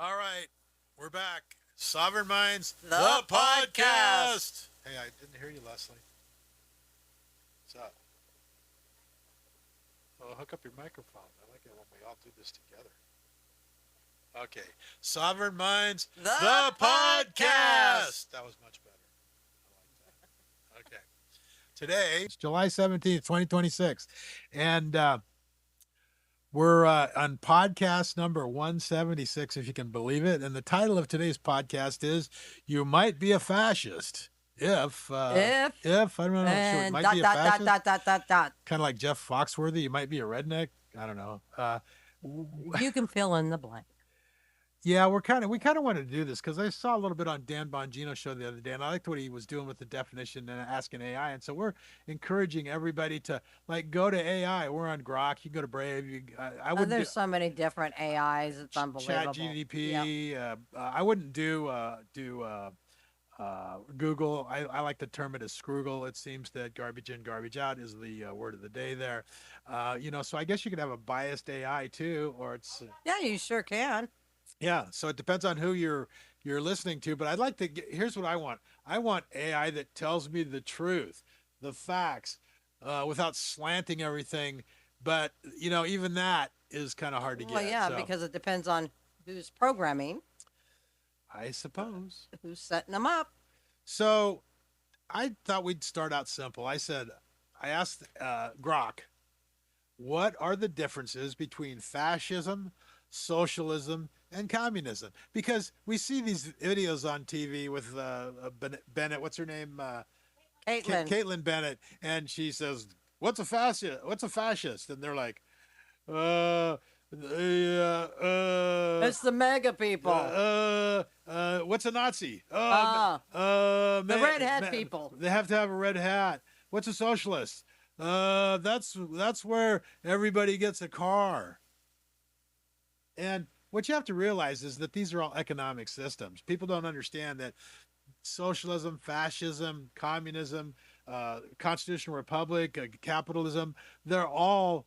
All right, we're back. Sovereign Minds, The podcast. Hey, I didn't hear you, Leslie. What's up? Oh, hook up your microphone. I like it when we all do this together. Okay, Sovereign Minds, The podcast. That was much better. I like that. Okay. Today, it's July 17th, 2026. And we're on podcast number 176, if you can believe it. And the title of today's podcast is You Might Be a Fascist. If I don't know, sure, And might dot, be a dot, fascist. dot. Kind of like Jeff Foxworthy. You might be a redneck. I don't know. You can fill in the blank. Yeah, we kind of wanted to do this because I saw a little bit on Dan Bongino's show the other day, and I liked what he was doing with the definition and asking AI. And so we're encouraging everybody to like go to AI. We're on Grok. You can go to Brave. I wouldn't There's so many different AIs. It's unbelievable. Chat GDP. Yep. I wouldn't do Google. I like to term it as Scroogle. It seems that garbage in, garbage out is the word of the day there. So I guess you could have a biased AI too, or it's Yeah, you sure can. yeah. So it depends on who you're listening to. But I'd like to here's what I want. I want AI that tells me the truth, the facts, without slanting everything. But even that is kind of hard to get. Well, yeah, so, because it depends on who's programming, I suppose. who's setting them up. So I thought we'd start out simple. I asked Grok, what are the differences between fascism, socialism, and communism? Because we see these videos on TV with Bennett, what's her name? Caitlin. Caitlin Bennett, and she says, "What's a fascist? What's a fascist?" And they're like, It's the mega people. What's a Nazi? The red hat people. They have to have a red hat. What's a socialist? That's where everybody gets a car. And what you have to realize is that these are all economic systems. People don't understand that socialism, fascism, communism, constitutional republic, capitalism, they're all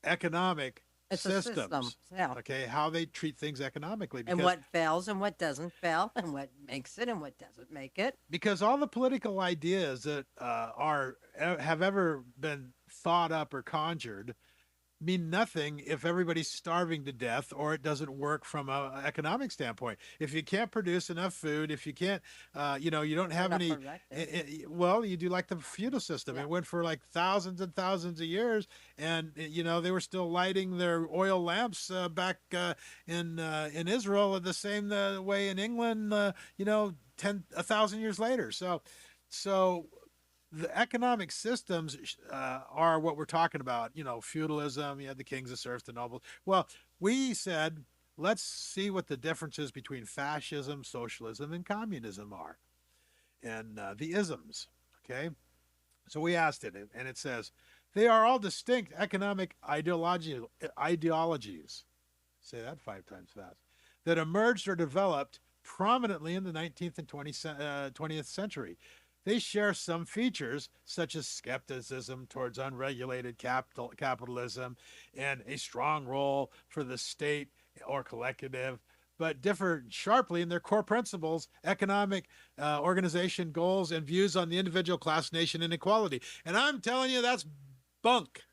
economic It's systems. a system. Yeah. Okay, how they treat things economically. And what fails and what doesn't fail and what makes it and what doesn't make it. Because all the political ideas that have ever been thought up or conjured mean nothing if everybody's starving to death or it doesn't work from an economic standpoint. If you can't produce enough food, if you can't, you don't have any, well, you do like the feudal system. Yeah. It went for like thousands and thousands of years, and they were still lighting their oil lamps back in Israel the same way in England, 1,000 years later. So the economic systems are what we're talking about. Feudalism, you had the kings, the serfs, the nobles. Well, we said, let's see what the differences between fascism, socialism, and communism are. And the isms, okay? So we asked it, and it says, they are all distinct economic ideologies, say that 5 times fast, that emerged or developed prominently in the 19th and 20th century. They share some features, such as skepticism towards unregulated capitalism and a strong role for the state or collective, but differ sharply in their core principles, economic organization goals, and views on the individual, class, nation, and equality. And I'm telling you, that's bunk.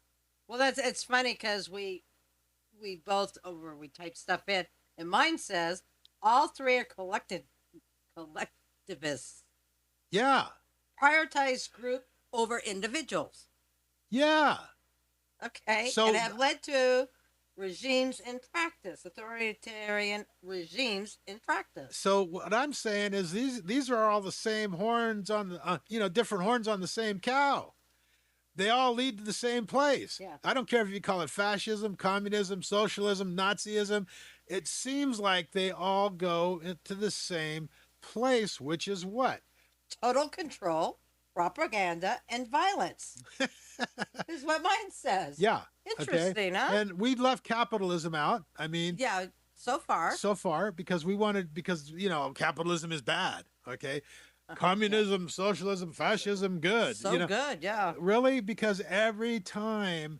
Well, it's funny because we both we type stuff in, and mine says all three are collectivists. Yeah. Prioritize group over individuals. Yeah. Okay. So, and have led to regimes in practice, authoritarian regimes in practice. So what I'm saying is these are all the same horns on the different horns on the same cow. They all lead to the same place. Yeah. I don't care if you call it fascism, communism, socialism, Nazism. It seems like they all go into the same place, which is what? Total control, propaganda, and violence. Is what mine says. Yeah. Interesting, okay. Huh? And we left capitalism out. I mean, yeah, so far because capitalism is bad. Okay. Communism, socialism, fascism, good. So good, yeah. Really? Because every time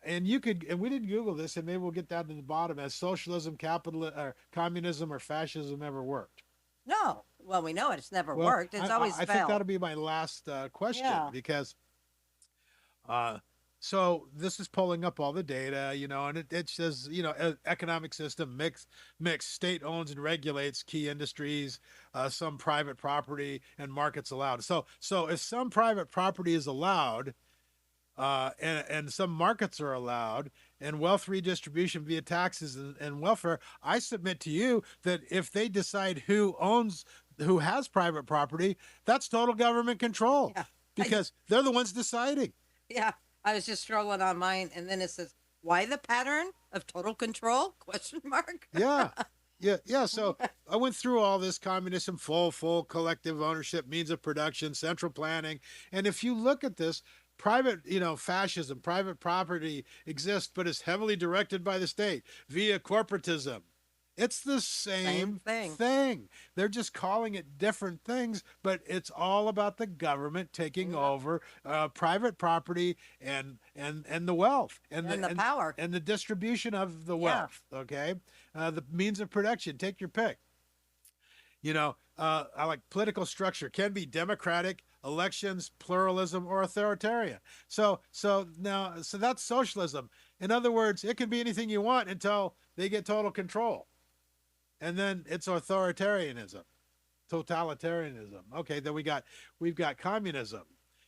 And you could, and we didn't Google this, and maybe we'll get down to the bottom. Has socialism, capital, or communism, or fascism ever worked? No. Well, we know it's never Well, worked. It's always I think failed. that'll be my last question, Yeah. because uh, so this is pulling up all the data, and it says, economic system mixed state owns and regulates key industries, some private property and markets allowed. So if some private property is allowed, and some markets are allowed, and wealth redistribution via taxes and welfare, I submit to you that if they decide who has private property, that's total government control, Yeah. because they're the ones deciding. Yeah. I was just scrolling on mine, and then it says, "Why the pattern of total control?" Question mark. Yeah. Yeah. So I went through all this: communism, full collective ownership, means of production, central planning. And if you look at this, private, fascism, private property exists, but is heavily directed by the state via corporatism. It's the same thing. thing. They're just calling it different things, but it's all about the government taking over private property and the wealth And the power. and the distribution of the wealth. Okay, the means of production. Take your pick. I like political structure can be democratic, elections, pluralism, or authoritarian. So that's socialism. In other words, it can be anything you want until they get total control, and then it's authoritarianism, totalitarianism. Okay, then we've got communism.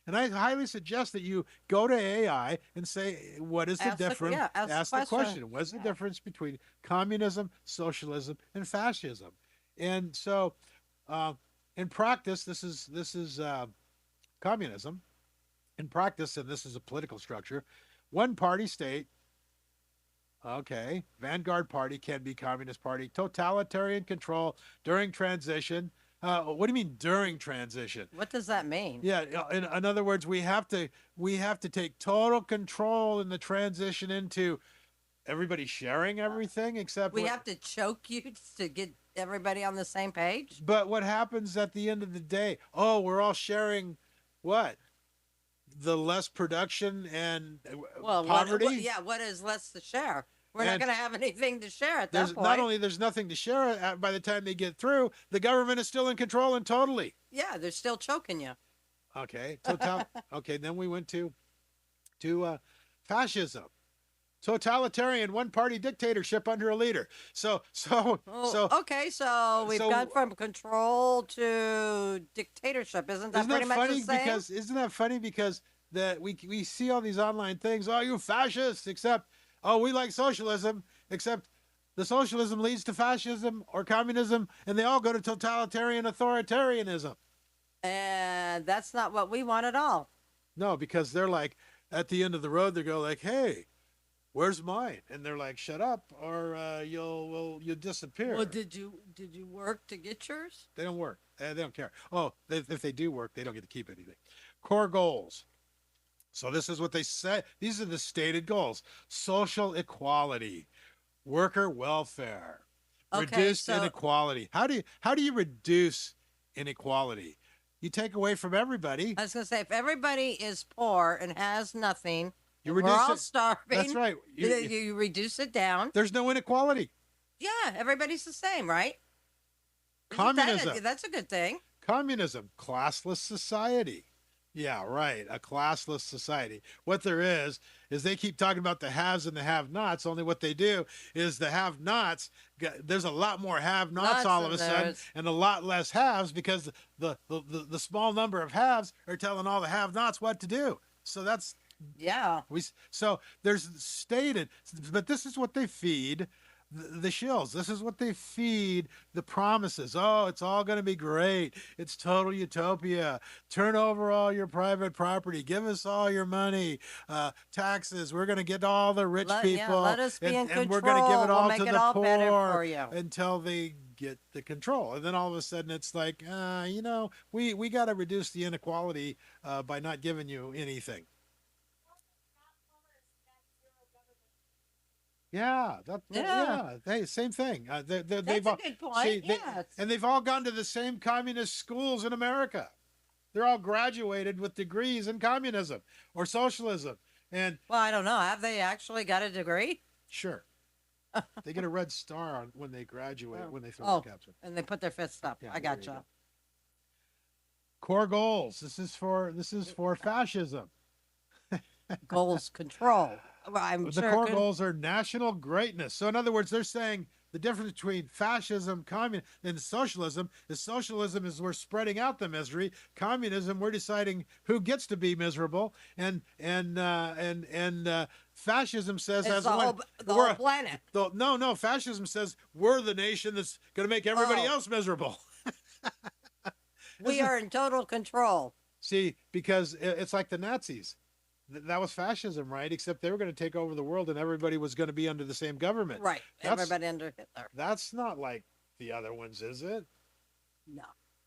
And I highly suggest that you go to AI and say, what is the difference? Ask the question. What's the difference between communism, socialism, and fascism? And so, in practice, this is communism. In practice, and this is a political structure, one party state. Okay, vanguard party can be communist party. Totalitarian control during transition. What do you mean during transition? What does that mean? Yeah, in other words, we have to take total control in the transition into everybody sharing everything, except we have to choke you to get everybody on the same page. But what happens at the end of the day? Oh, we're all sharing what? The less production and poverty. What is less to share? We're not going to have anything to share at that point. Not only there's nothing to share by the time they get through, the government is still in control and totally. Yeah, they're still choking you. Okay, okay. Then we went to fascism, totalitarian one-party dictatorship under a leader. So we've gone from control to dictatorship. Isn't that pretty much the same? Isn't that funny? Because that we see all these online things. Oh, you fascists! Except, oh, we like socialism. Except the socialism leads to fascism or communism, and they all go to totalitarian authoritarianism. And that's not what we want at all. No, because they're like, at the end of the road, they go like, hey, where's mine? And they're like, shut up, or you'll disappear. Well, did you work to get yours? They don't work. They don't care. Oh, if they do work, they don't get to keep anything. Core goals. So this is what they say. These are the stated goals: social equality, worker welfare, reduce inequality. How do you reduce inequality? You take away from everybody. I was going to say, if everybody is poor and has nothing, we're all starving. That's right. You reduce it down. There's no inequality. Yeah, everybody's the same, right? Communism. That's a good thing. Communism, classless society. Yeah, right. A classless society. What there is they keep talking about the haves and the have-nots. Only what they do is the have-nots, there's a lot more have-nots all of a sudden and a lot less haves, because the small number of haves are telling all the have-nots what to do. So that's... Yeah. So there's stated, but this is what they feed the shills. This is what they feed the promises. Oh, it's all going to be great. It's total utopia. Turn over all your private property. Give us all your money. Taxes. We're going to get all the rich people. Yeah, let us be in control. And we're going to give it all to the poor you. Until they get the control. And then all of a sudden it's like, we got to reduce the inequality by not giving you anything. Yeah, Hey, same thing. That's a good point. And they've all gone to the same communist schools in America. They're all graduated with degrees in communism or socialism. And well, I don't know. Have they actually got a degree? sure, they get a red star on when they graduate, when they throw their Oh, caps in. and they put their fists up. Yeah, I there you gotcha. go. Core goals. This is for fascism. Goals control. Well, I'm The sure. core goals are national greatness. So, in other words, they're saying the difference between fascism, communism, and socialism is we're spreading out the misery. Communism, we're deciding who gets to be miserable, and fascism says It's as the one whole planet. no, fascism says we're the nation that's going to make everybody Oh, else miserable. we are in total control. See, because it's like the Nazis. That was fascism, right? Except they were going to take over the world and everybody was going to be under the same government. Right. That's Everybody under Hitler. that's not like the other ones, is it? No.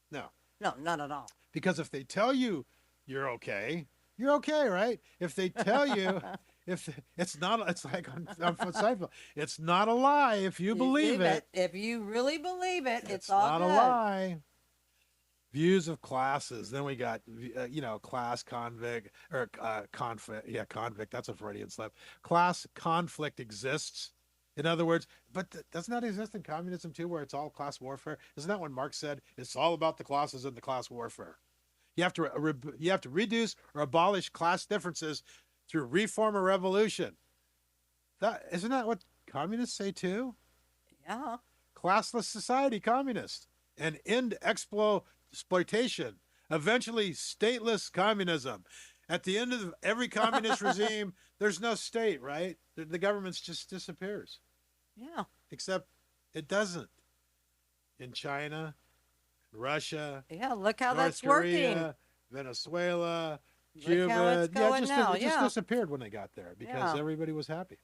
No. No, not at all. Because if they tell you you're okay, right? If they tell you if it's not it's like on Seinfeld, it's not a lie if you believe it. If you really believe it, it's all not good. a lie. Views of classes. Then we got, class convict or conflict. Yeah, convict. That's a Freudian slip. Class conflict exists. In other words, but doesn't that exist in communism too, where it's all class warfare? Isn't that what Marx said? It's all about the classes and the class warfare. You have to reduce or abolish class differences through reform or revolution. That isn't that what communists say too? Yeah. Classless society, communist, and end exploitation, eventually stateless communism. At the end of every communist regime, there's no state, right? The government just disappears. Yeah. Except it doesn't. In China, Russia, Yeah. Look how North that's Korea, working. Venezuela, Look how Cuba. it's going Just, now. it just Yeah. disappeared when they got there because Yeah. everybody was happy.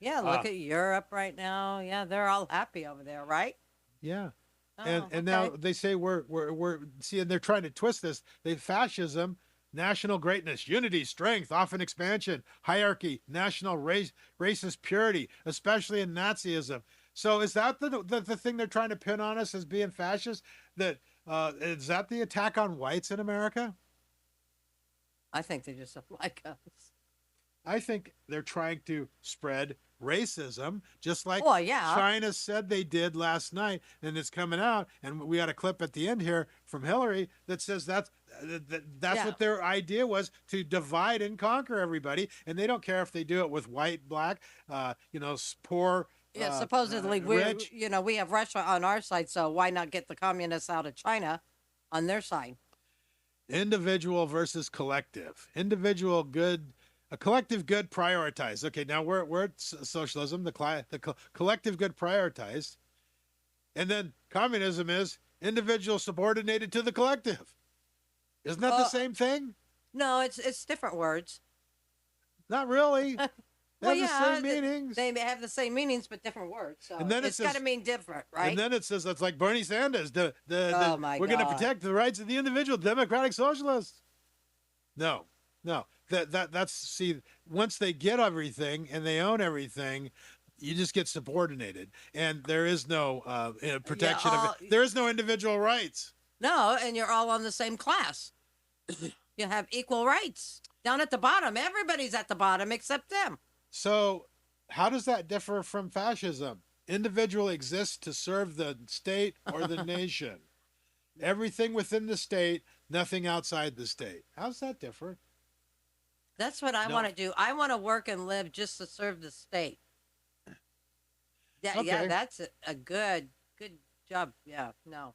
Yeah. Look at Europe right now. Yeah. They're all happy over there, right? Yeah. Oh, And now they say we're see, and they're trying to twist this. They fascism, national greatness, unity, strength, often expansion, hierarchy, national racist purity, especially in Nazism. So is that the thing they're trying to pin on us as being fascist? That is that the attack on whites in America? I think they just don't like us. I think they're trying to spread racism, just like Well, yeah. China said they did last night, and it's coming out. And we got a clip at the end here from Hillary that says that's Yeah. what their idea was, to divide and conquer everybody, and they don't care if they do it with white, black, poor. Yeah, supposedly rich. we have Russia on our side, so why not get the communists out of China on their side? Individual versus collective. Individual good, a collective good prioritized. Okay, now we're at socialism. The collective good prioritized, and then communism is individual subordinated to the collective. Isn't that the same thing? No, it's different words. Not really. They Well, have the same meanings. They have the same meanings, but different words. So And then it's got to mean different, right? And then it says it's like Bernie Sanders. Oh, my we're going to God. protect the rights of the individual, democratic socialists. No. That's see. Once they get everything and they own everything, you just get subordinated, and there is no protection of it. There is no individual rights. No, and you're all on the same class. You have equal rights. Down at the bottom, everybody's at the bottom except them. So, how does that differ from fascism? Individual exists to serve the state or the nation. Everything within the state, nothing outside the state. How's that different? That's what I want to do. I want to work and live just to serve the state. Yeah, Okay. yeah, that's a good job. Yeah, no.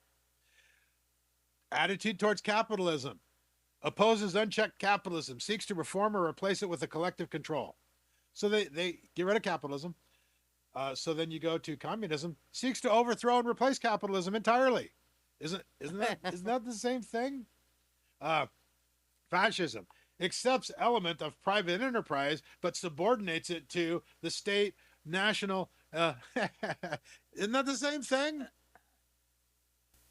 Attitude towards capitalism. Opposes unchecked capitalism, seeks to reform or replace it with a collective control. So they get rid of capitalism. So then you go to communism, seeks to overthrow and replace capitalism entirely. Isn't that the same thing? Fascism accepts element of private enterprise but subordinates it to the state, national. Isn't that the same thing?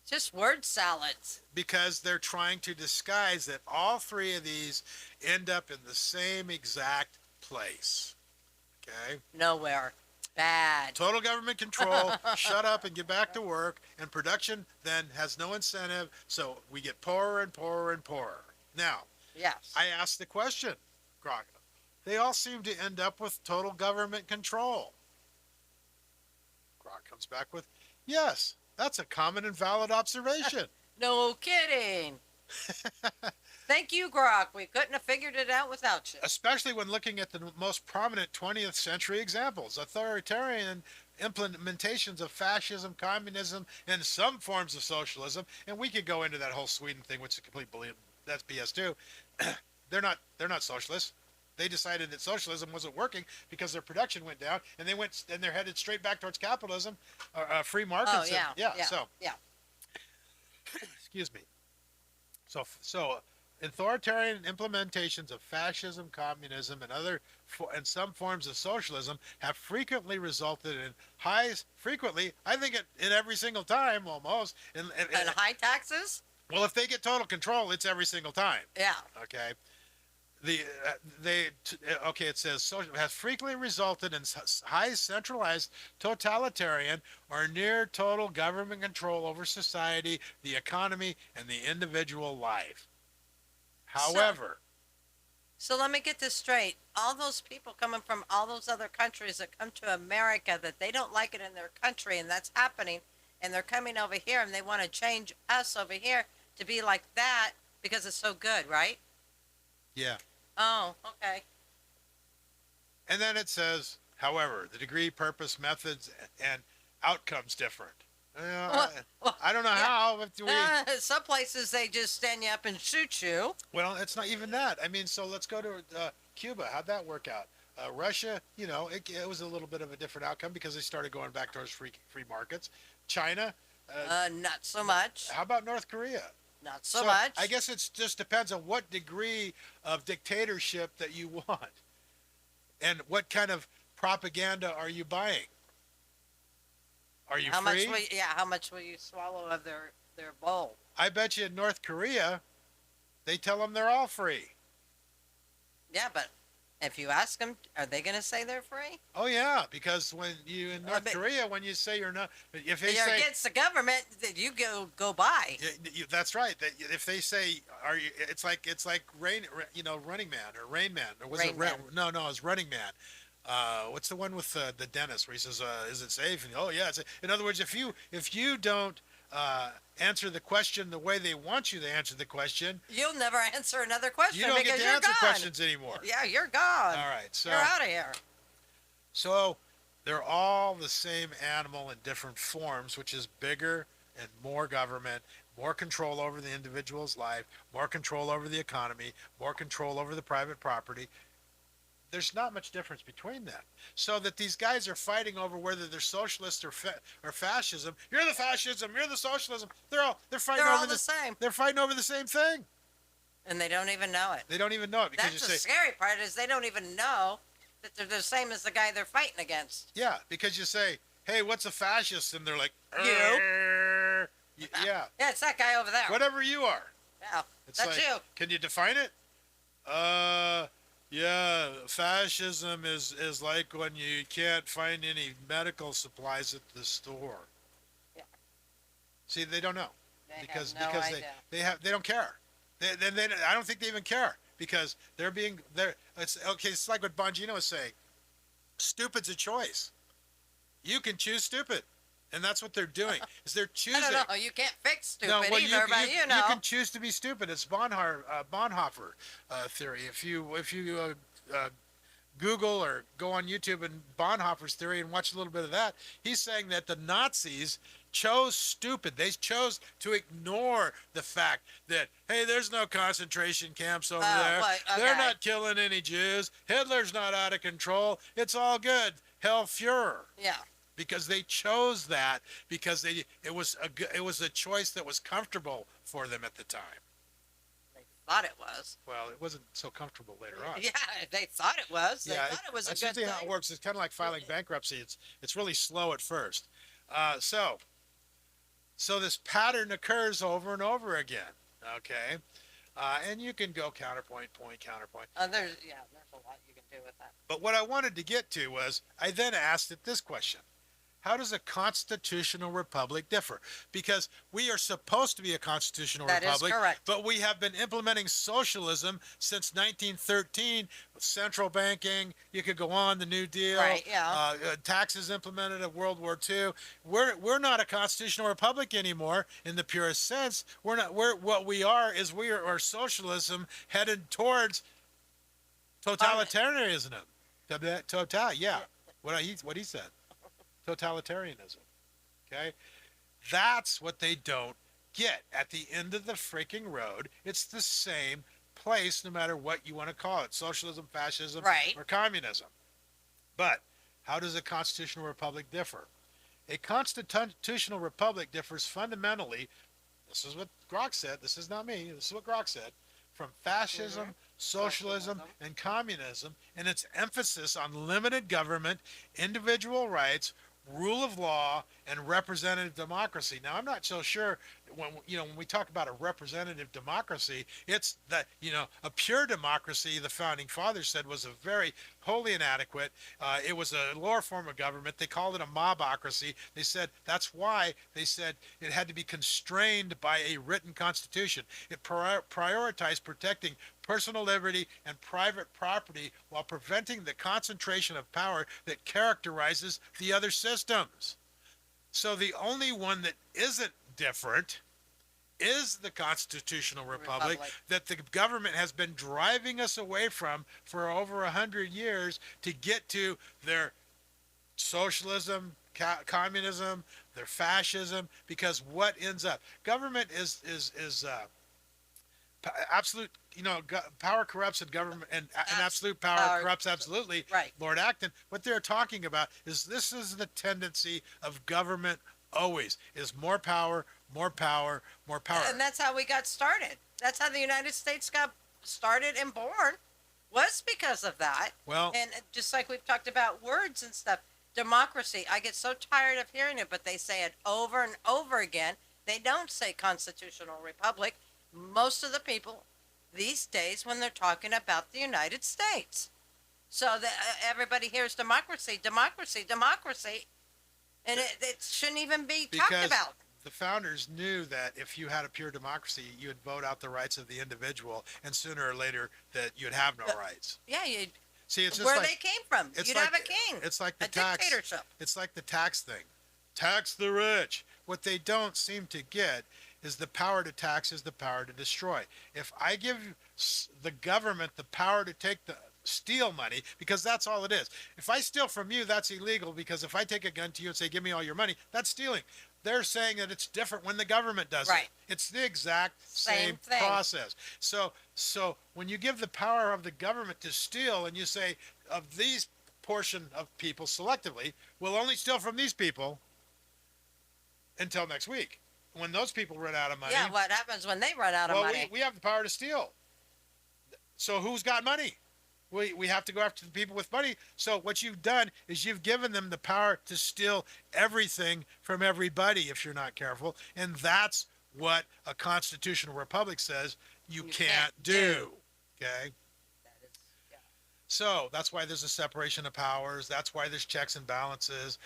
Just word salads. Because they're trying to disguise that all three of these end up in the same exact place. Okay? Nowhere. Bad. Total government control, shut up and get back to work, and production then has no incentive, so we get poorer and poorer and poorer. Now, Yes. I asked the question, Croc, they all seem to end up with total government control. Grok comes back with, yes, that's a common and valid observation. No kidding. Thank you, Grok. We couldn't have figured it out without you. Especially when looking at the most prominent 20th century examples, authoritarian implementations of fascism, communism, and some forms of socialism. And we could go into that whole Sweden thing, which is complete belief. That's BS too. They're not socialists. They decided that socialism wasn't working because their production went down, and they're headed straight back towards capitalism, free markets. Oh yeah, yeah. So yeah. excuse me. So authoritarian implementations of fascism, communism, and some forms of socialism have frequently resulted in frequently, I think in every single time almost. And high taxes? Well, if they get total control, it's every single time. Yeah. Okay. It says social has frequently resulted in high centralized totalitarian or near total government control over society, the economy, and the individual life. However, so let me get this straight. All those people coming from all those other countries that come to America, that they don't like it in their country, and that's happening, and they're coming over here and they want to change us over here to be like that because it's so good, right? Yeah. Oh, okay. And then it says, however, the degree, purpose, methods, and outcomes different. I don't know how. But some places they just stand you up and shoot you. Well, it's not even that. I mean, so let's go to Cuba. How'd that work out? Russia, it was a little bit of a different outcome because they started going back towards free markets. China, not so much. How about North Korea? Not so much. I guess it just depends on what degree of dictatorship that you want, and what kind of propaganda are you buying. Are you free? How much will you swallow of their bowl? I bet you in North Korea, they tell them they're all free. Yeah, but if you ask them, are they going to say they're free? Oh yeah, because when you in North Korea, when you say you're not, if they you're say against the government, that you go by. That's right. If they say, "Are you?" It's like Running Man or Rain Man, or was it No, it's Running Man. What's the one with the dentist where he says, "Is it safe?" And, oh yeah, in other words, if you don't answer the question the way they want you to answer the question, you'll never answer another question. You don't because get to you're answer gone. questions anymore. Yeah, you're gone. All right, so you're out of here. So they're all the same animal in different forms, which is bigger and more government, more control over the individual's life, more control over the economy, more control over the private property. There's not much difference between them. So that these guys are fighting over whether they're socialist or fascism. You're the fascism. You're the socialism. They're fighting over the same. They're fighting over the same thing. And they don't even know it. They don't even know it because that's the scary part is they don't even know that they're the same as the guy they're fighting against. Yeah, because you say, "Hey, what's a fascist?" and they're like, "You." Yeah. Yeah, it's that guy over there. Whatever you are. Yeah, that's like, you. Can you define it? Yeah, fascism is like when you can't find any medical supplies at the store. Yeah. See, they don't know because they don't care. I don't think they even care because it's like what Bongino was saying. Stupid's a choice. You can choose stupid. And that's what they're doing. Is they're choosing. I don't know. You can't fix stupid either, you can choose to be stupid. It's Bonhoeffer theory. If you Google or go on YouTube and Bonhoeffer's theory and watch a little bit of that, he's saying that the Nazis chose stupid. They chose to ignore the fact that, hey, there's no concentration camps over there. Okay. They're not killing any Jews. Hitler's not out of control. It's all good. Hell Fuhrer. Yeah. Because they chose that because it was a choice that was comfortable for them at the time. They thought it was. Well, it wasn't so comfortable later on. Yeah, they thought it was. They thought it was a good thing. That's usually how it works. It's kind of like filing bankruptcy. It's really slow at first. So this pattern occurs over and over again. Okay, and you can go counterpoint, point, counterpoint. There's a lot you can do with that. But what I wanted to get to was I then asked it this question. how does a constitutional republic differ? Because we are supposed to be a constitutional That is republic, correct. but we have been implementing socialism since 1913, central banking. You could go on, the New Deal, Right, yeah. taxes implemented at World War II. We're not a constitutional republic anymore in the purest sense. We're not. We're what we are is we are socialism headed towards Um, totalitarianism. Yeah. What he said. Totalitarianism. Okay? That's what they don't get. At the end of the freaking road, it's the same place no matter what you want to call it. Socialism, fascism, right. or communism. But how does a constitutional republic differ? A constitutional republic differs fundamentally. This is what Grok said. This is not me. This is what Grok said. From Mm-hmm. fascism, socialism, Socialism. and communism in its emphasis on limited government, individual rights, rule of law, and representative democracy. Now, I'm not so sure when we talk about a representative democracy, it's that a pure democracy. The founding fathers said was a very wholly inadequate. It was a lower form of government. They called it a mobocracy. They said that's why they said it had to be constrained by a written constitution. It prioritized protecting personal liberty and private property while preventing the concentration of power that characterizes the other systems. So the only one that isn't different is the constitutional republic that the government has been driving us away from for over 100 years to get to their socialism, communism, their fascism. Because what ends up government is absolute. Power corrupts, and government and absolute power corrupts absolutely. Right. Lord Acton. What they're talking about is this is the tendency of government always is more power, more power, more power. And that's how we got started. That's how the United States got started and born, was because of that. Well, and just like we've talked about words and stuff, democracy. I get so tired of hearing it, but they say it over and over again. They don't say constitutional republic. Most of the people these days, when they're talking about the United States, so that everybody hears democracy, democracy, democracy, and it shouldn't even be talked because about. the founders knew that if you had a pure democracy, you would vote out the rights of the individual, and sooner or later that you'd have no rights. Yeah, you. See, it's just where like, they came from. You'd like, have a king. It's like the a tax. dictatorship. It's like the tax thing. Tax the rich. What they don't seem to get is the power to tax is the power to destroy. If I give the government the power to take the steal money, because that's all it is. If I steal from you, that's illegal, because if I take a gun to you and say, give me all your money, that's stealing. They're saying that it's different when the government does Right. it. It's the exact same thing. process. So when you give the power of the government to steal and you say, of these portion of people selectively, we'll only steal from these people until next week. When those people run out of money. Yeah, what happens when they run out of money? We have the power to steal. So who's got money? We have to go after the people with money. So what you've done is you've given them the power to steal everything from everybody if you're not careful. And that's what a constitutional republic says you can't do. Okay? That is, yeah. So that's why there's a separation of powers. That's why there's checks and balances.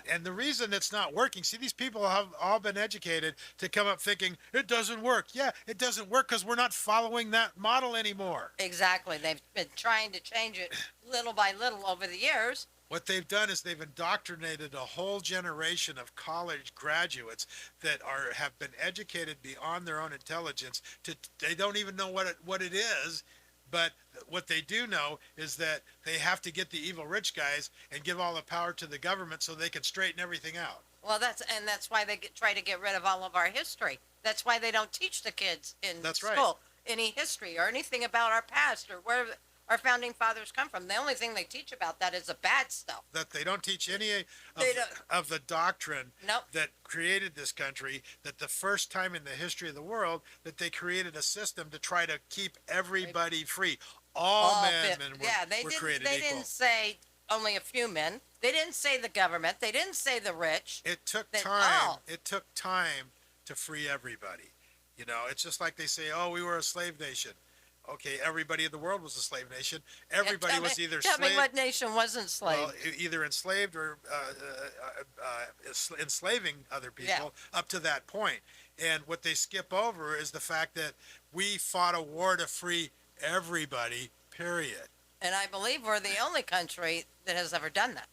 And the reason it's not working. See, these people have all been educated to come up thinking it doesn't work. Yeah, it doesn't work because we're not following that model anymore. Exactly. They've been trying to change it little by little over the years. What they've done is they've indoctrinated a whole generation of college graduates that have been educated beyond their own intelligence. They don't even know what it is. But what they do know is that they have to get the evil rich guys and give all the power to the government so they can straighten everything out. Well, that's why they try to get rid of all of our history. That's why they don't teach the kids in school any history or anything about our past or where our founding fathers come from. The only thing they teach about that is the bad stuff. That they don't teach any of the doctrine Nope. that created this country, that the first time in the history of the world that they created a system to try to keep everybody free. All men were created equal. They didn't say only a few men. They didn't say the government. They didn't say the rich. It took time. It took time to free everybody. It's just like they say, oh, we were a slave nation. Okay, everybody in the world was a slave nation. Yeah, Everybody was either tell me slave, what nation wasn't well, slave. either enslaved or enslaving other Yeah, people up to that point. And what they skip over is the fact that we fought a war to free everybody, period. and I believe we're the only country that has ever done that.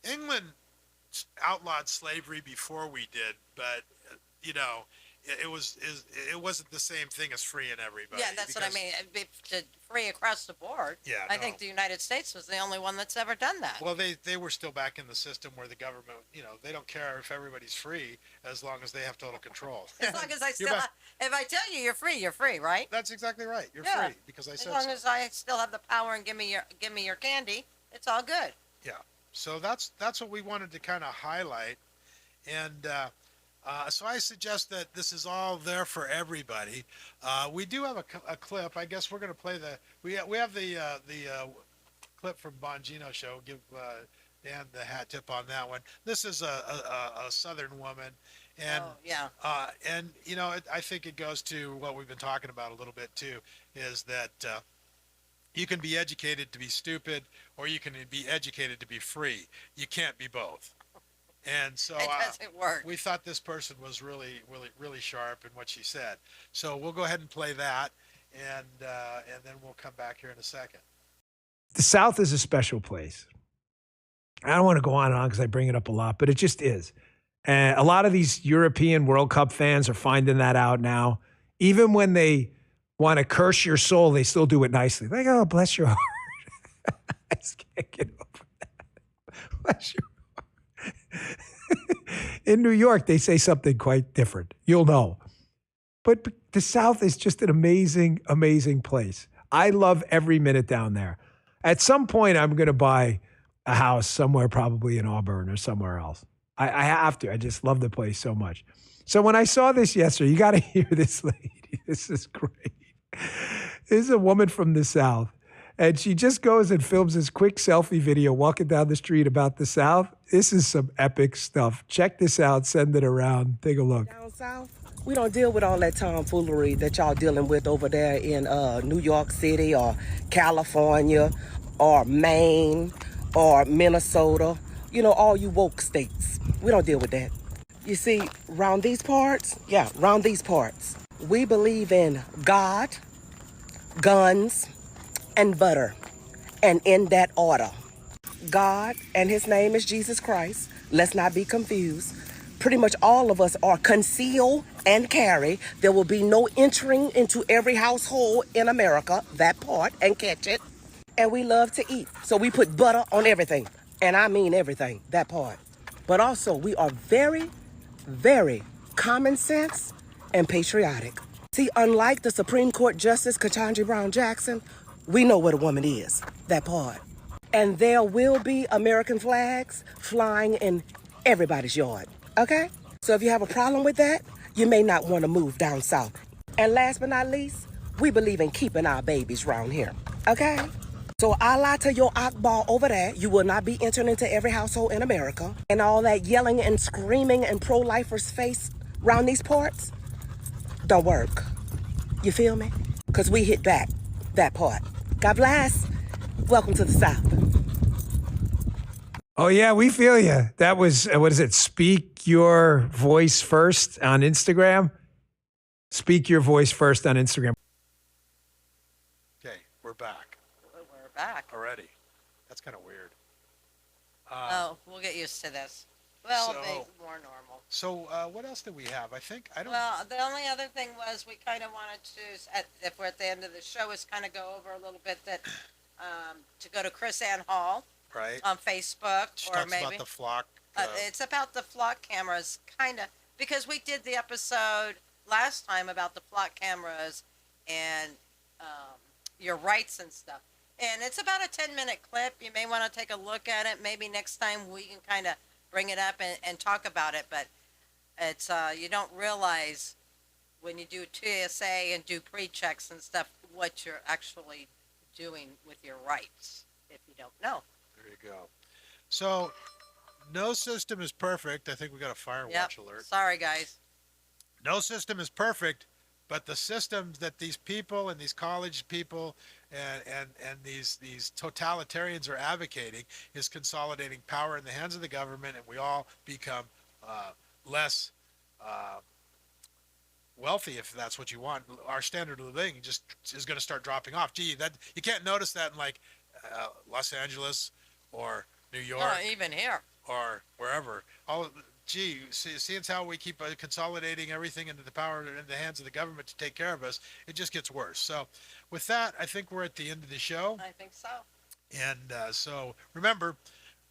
England outlawed slavery before we did, but you know, it wasn't the same thing as freeing everybody Yeah, that's what I because mean. To free across the board. yeah, I no. think the United States was the only one that's ever done that. Well, they were still back in the system where the government, they don't care if everybody's free as long as they have total control. As long as I You're still, back. if I tell you you're free, right? That's exactly right. You're Yeah. free because I As said long so. as I still have the power and give me your candy, it's all good. Yeah. So that's what we wanted to kind of highlight, and so I suggest that this is all there for everybody. We do have a clip. I guess we're going to play we have the clip from Bongino show. Give Dan the hat tip on that one. This is a Southern woman, and Oh yeah. I think it goes to what we've been talking about a little bit too. Is that you can be educated to be stupid, or you can be educated to be free. You can't be both. And so It doesn't work. we thought this person was really, really, really sharp in what she said. So we'll go ahead and play that, and then we'll come back here in a second. The South is a special place. I don't want to go on and on because I bring it up a lot, but it just is. And a lot of these European World Cup fans are finding that out now. Even when they want to curse your soul, they still do it nicely. Like, oh, bless your heart. I just can't get over that. Bless your In New York, they say something quite different. You'll know. But the South is just an amazing, amazing place. I love every minute down there. At some point, I'm going to buy a house somewhere, probably in Auburn or somewhere else. I have to. I just love the place so much. So when I saw this yesterday, you got to hear this lady. This is great. This is a woman from the South. And she just goes and films this quick selfie video walking down the street about the South. This is some epic stuff. Check this out. Send it around. Take a look. Down south, we don't deal with all that tomfoolery that y'all dealing with over there in New York City or California or Maine or Minnesota. You know, all you woke states. We don't deal with that. You see, round these parts, we believe in God, guns, and butter, and in that order. God, and his name is Jesus Christ. Let's not be confused. Pretty much all of us are conceal and carry. There will be no entering into every household in America, that part, and catch it. And we love to eat, so we put butter on everything. And I mean everything, that part. But also, we are very, very common sense and patriotic. See, unlike the Supreme Court Justice Ketanji Brown Jackson, we know what a woman is, that part. And there will be American flags flying in everybody's yard, okay? So if you have a problem with that, you may not want to move down south. And last but not least, we believe in keeping our babies around here, okay? So Allah to your Akbar over there, you will not be entering into every household in America. And all that yelling and screaming in pro-lifers' face around these parts, don't work. You feel me? Because we hit back, that part. God bless. Welcome to the South. Oh, yeah, we feel you. That was, what is it? Speak Your Voice First on Instagram. Speak Your Voice First on Instagram. Okay, we're back We're back. already. That's kind of weird. Oh, we'll get used to this. Well, So- it'll be more normal. So what else did we have? I don't. Well, the only other thing was we kind of wanted to, if we're at the end of the show, is kind of go over a little bit that to go to Chris Ann Hall Right. on Facebook She or talks maybe about the flock. it's about the flock cameras, kind of, because we did the episode last time about the flock cameras and your rights and stuff. And it's about a 10-minute clip. You may want to take a look at it. Maybe next time we can kind of bring it up and talk about it. But it's you don't realize when you do TSA and do pre-checks and stuff what you're actually doing with your rights if you don't know. There you go. So no system is perfect. I think we got a fire Yep. watch alert. Sorry, guys. No system is perfect, But the systems that these people and these college people and these totalitarians are advocating is consolidating power in the hands of the government, and we all become less uh, wealthy if that's what you want. Our standard of living just is going to start dropping off. Gee, that you can't notice that in like Los Angeles or New No, York even here. or wherever. All gee, seeing as how we keep consolidating everything into the power in the hands of the government to take care of us, it just gets worse. So, with that, I think we're at the end of the show. I think so. And so remember,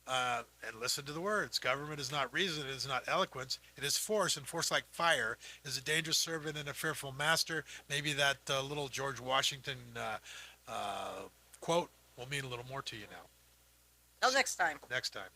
and listen to the words. Government is not reason, it is not eloquence, it is force, and force like fire is a dangerous servant and a fearful master. Maybe that little George Washington quote will mean a little more to you now. Till next time. Next time.